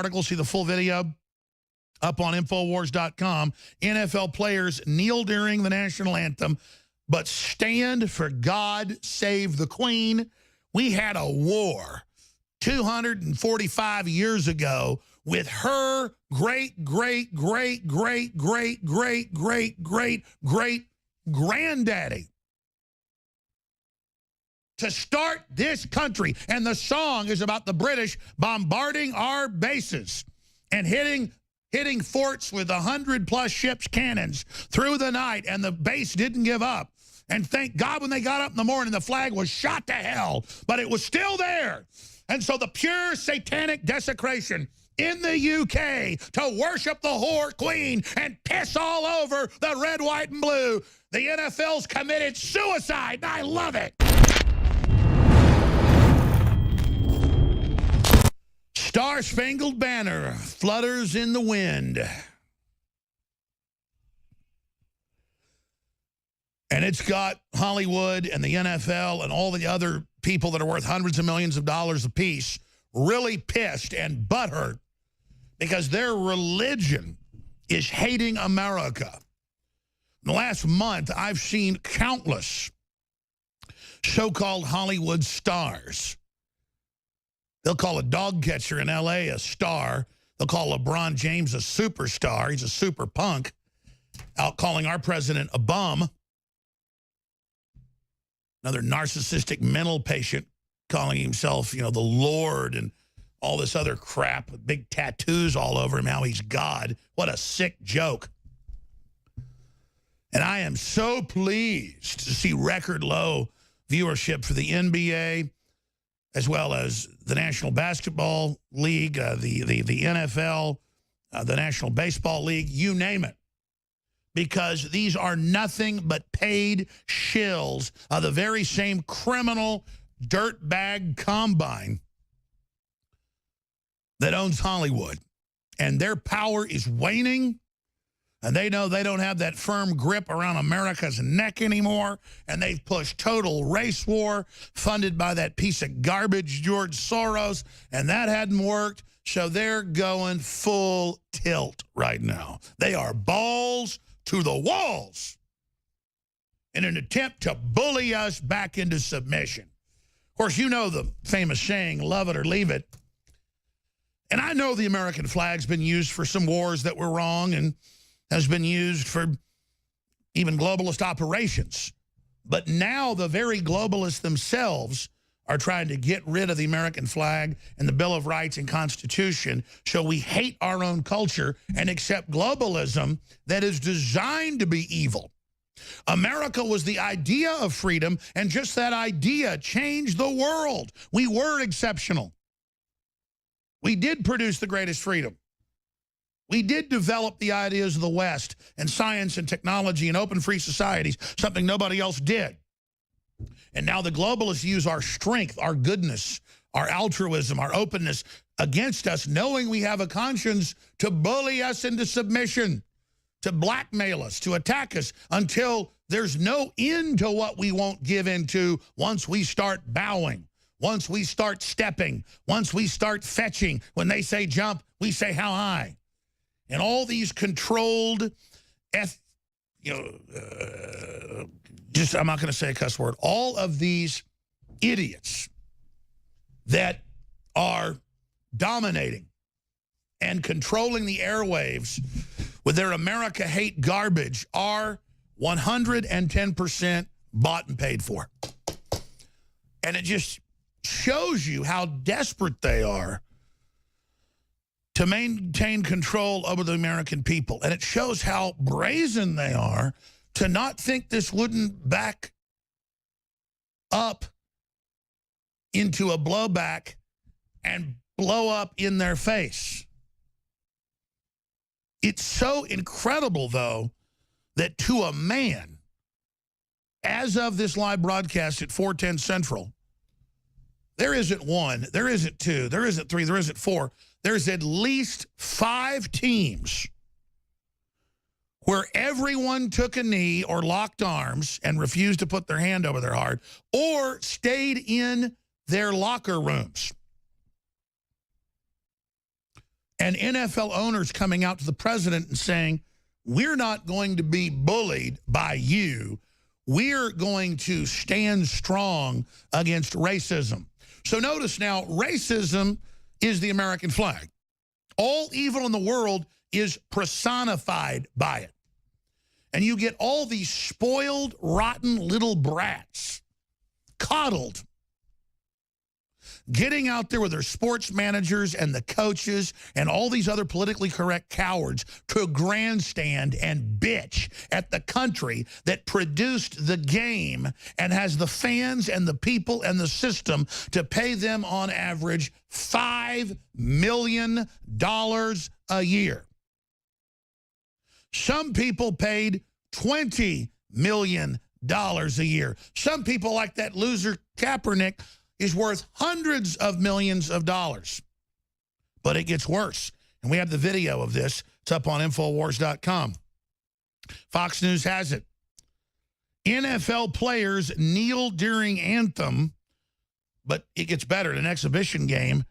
article, see the full video up on Infowars.com. NFL players kneel during the national anthem, but stand for God Save the Queen. We had a war 245 years ago with her great granddaddy to start this country. And the song is about the British bombarding our bases and hitting forts with 100+ ships, cannons through the night, and the base didn't give up. And thank God when they got up in the morning, the flag was shot to hell, but it was still there. And so the pure satanic desecration in the UK to worship the whore queen and piss all over the red, white, and blue. The NFL's committed suicide, and I love it. Star-Spangled Banner flutters in the wind. And it's got Hollywood and the NFL and all the other people that are worth hundreds of millions of dollars apiece really pissed and butthurt because their religion is hating America. In the last month, I've seen countless so-called Hollywood stars. They'll call a dog catcher in L.A. a star. They'll call LeBron James a superstar. He's a super punk. Out calling our president a bum. Another narcissistic mental patient calling himself, you know, the Lord and all this other crap with big tattoos all over him, how he's God. What a sick joke. And I am so pleased to see record low viewership for the NBA, as well as the National Basketball League, the NFL, the National Baseball League, you name it. Because these are nothing but paid shills of the very same criminal dirtbag combine that owns Hollywood. And their power is waning. And they know they don't have that firm grip around America's neck anymore. And they've pushed total race war funded by that piece of garbage, George Soros. And that hadn't worked. So they're going full tilt right now. They are balls to the walls in an attempt to bully us back into submission. Of course, you know the famous saying, love it or leave it. And I know the American flag's been used for some wars that were wrong and has been used for even globalist operations. But now the very globalists themselves are trying to get rid of the American flag and the Bill of Rights and Constitution, so we hate our own culture and accept globalism that is designed to be evil. America was the idea of freedom, and just that idea changed the world. We were exceptional. We did produce the greatest freedom. We did develop the ideas of the West and science and technology and open free societies, something nobody else did. And now the globalists use our strength, our goodness, our altruism, our openness against us, knowing we have a conscience, to bully us into submission, to blackmail us, to attack us until there's no end to what we won't give into once we start bowing, once we start stepping, once we start fetching. When they say jump, we say how high. And all these controlled, I'm not going to say a cuss word, all of these idiots that are dominating and controlling the airwaves with their America hate garbage are 110% bought and paid for. And it just shows you how desperate they are to maintain control over the American people. And it shows how brazen they are to not think this wouldn't back up into a blowback and blow up in their face. It's so incredible, though, that to a man, as of this live broadcast at 4:10 Central, there isn't one, there isn't two, there isn't three, there isn't four. There's at least 5 teams where everyone took a knee or locked arms and refused to put their hand over their heart or stayed in their locker rooms And NFL owners coming out to the president and saying, we're not going to be bullied by you. We're going to stand strong against racism. So notice now, racism is the American flag. All evil in the world is personified by it. And you get all these spoiled, rotten little brats, coddled, getting out there with their sports managers and the coaches and all these other politically correct cowards to grandstand and bitch at the country that produced the game and has the fans and the people and the system to pay them on average $5 million a year. Some people paid $20 million a year. Some people, like that loser Kaepernick, is worth hundreds of millions of dollars. But it gets worse. And we have the video of this. It's up on Infowars.com. Fox News has it. NFL players kneel during Anthem, but it gets better in an exhibition game,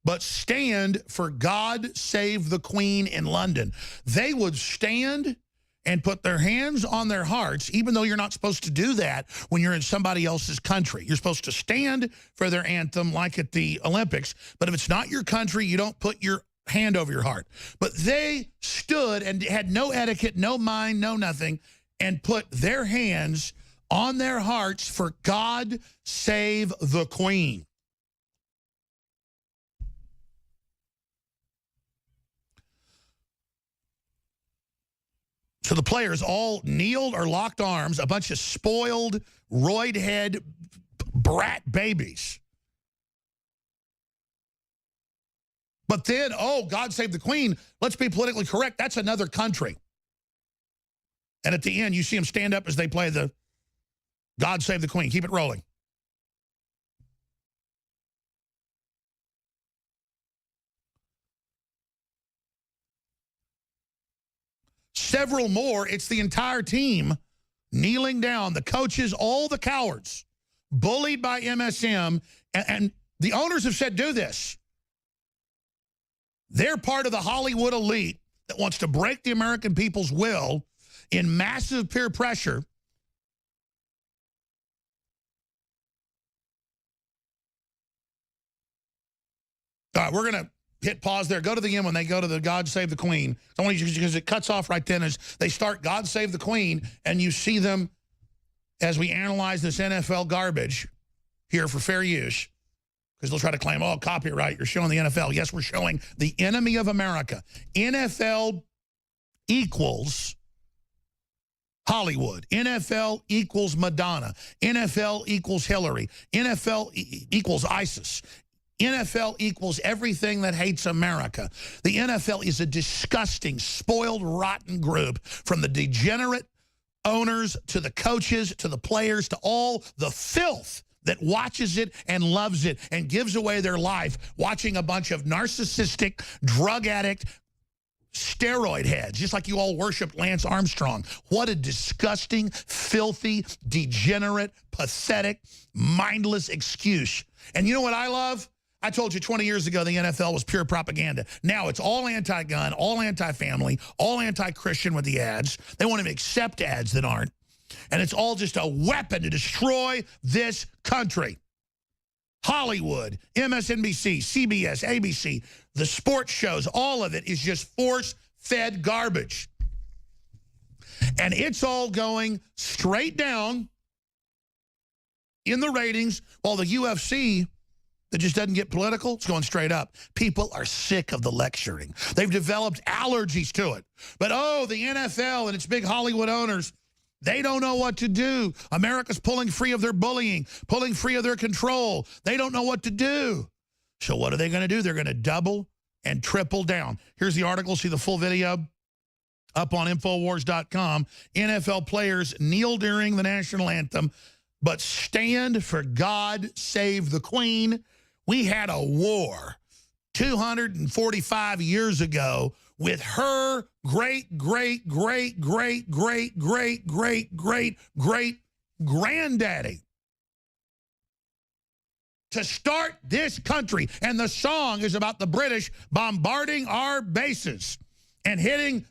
but stand for God Save the Queen in London. They would stand and put their hands on their hearts, even though you're not supposed to do that when you're in somebody else's country. You're supposed to stand for their anthem like at the Olympics, but if it's not your country, you don't put your hand over your heart. But they stood and had no etiquette, no mind, no nothing, and put their hands on their hearts for God Save the Queen. So the players all kneeled or locked arms, a bunch of spoiled, roid-head brat babies. But then, oh, God Save the Queen, let's be politically correct, that's another country. And at the end, you see them stand up as they play the God Save the Queen. Keep it rolling. Several more, it's the entire team kneeling down, the coaches, all the cowards, bullied by MSM, and the owners have said, do this. They're part of the Hollywood elite that wants to break the American people's will in massive peer pressure. All right, we're going to hit pause there. Go to the end when they go to the God Save the Queen. Because it cuts off right then as they start God Save the Queen, and you see them as we analyze this NFL garbage here for fair use. Because they'll try to claim, oh, copyright, you're showing the NFL. Yes, we're showing the enemy of America. NFL equals Hollywood. NFL equals Madonna. NFL equals Hillary. NFL equals ISIS. NFL equals everything that hates America. The NFL is a disgusting, spoiled, rotten group, from the degenerate owners to the coaches to the players to all the filth that watches it and loves it and gives away their life watching a bunch of narcissistic, drug addict, steroid heads, just like you all worship Lance Armstrong. What a disgusting, filthy, degenerate, pathetic, mindless excuse. And you know what I love? I told you 20 years ago the NFL was pure propaganda. Now it's all anti-gun, all anti-family, all anti-Christian with the ads. They won't even accept ads that aren't. And it's all just a weapon to destroy this country. Hollywood, MSNBC, CBS, ABC, the sports shows, all of it is just force-fed garbage. And it's all going straight down in the ratings, while the UFC, that just doesn't get political, it's going straight up. People are sick of the lecturing. They've developed allergies to it. But, oh, the NFL and its big Hollywood owners, they don't know what to do. America's pulling free of their bullying, pulling free of their control. They don't know what to do. So what are they going to do? They're going to double and triple down. Here's the article. See the full video up on Infowars.com. NFL players kneel during the national anthem, but stand for God Save the Queen. We had a war 245 years ago with her great, great, great, great, great, great, great, great, great granddaddy. to start this country. And the song is about the British bombarding our bases and hitting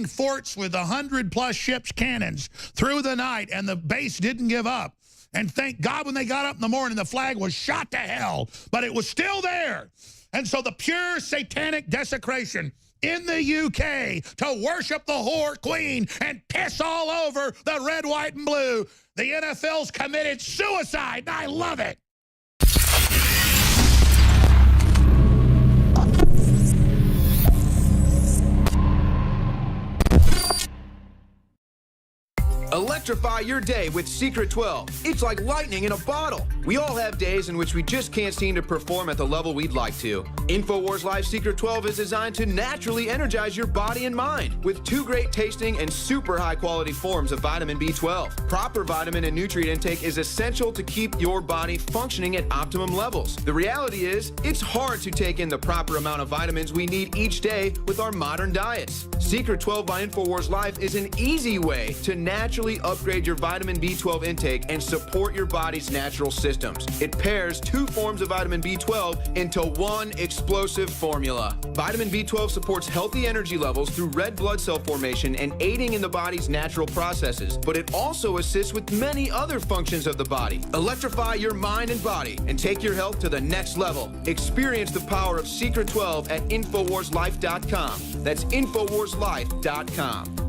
forts with 100+ ships, cannons through the night, and the base didn't give up. And thank God when they got up in the morning, the flag was shot to hell, but it was still there. And so the pure satanic desecration in the UK to worship the whore queen and piss all over the red, white, and blue. The NFL's committed suicide, and I love it. Electrify your day with Secret 12. It's like lightning in a bottle. We all have days in which we just can't seem to perform at the level we'd like to. InfoWars Life Secret 12 is designed to naturally energize your body and mind with 2 great tasting and super high quality forms of vitamin B12. Proper vitamin and nutrient intake is essential to keep your body functioning at optimum levels. The reality is, it's hard to take in the proper amount of vitamins we need each day with our modern diets. Secret 12 by InfoWars Life is an easy way to naturally upgrade your vitamin B12 intake and support your body's natural systems. It pairs 2 forms of vitamin B12 into one explosive formula. Vitamin B12 supports healthy energy levels through red blood cell formation and aiding in the body's natural processes, but it also assists with many other functions of the body. Electrify your mind and body and take your health to the next level. Experience the power of Secret 12 at InfoWarsLife.com. That's InfoWarsLife.com.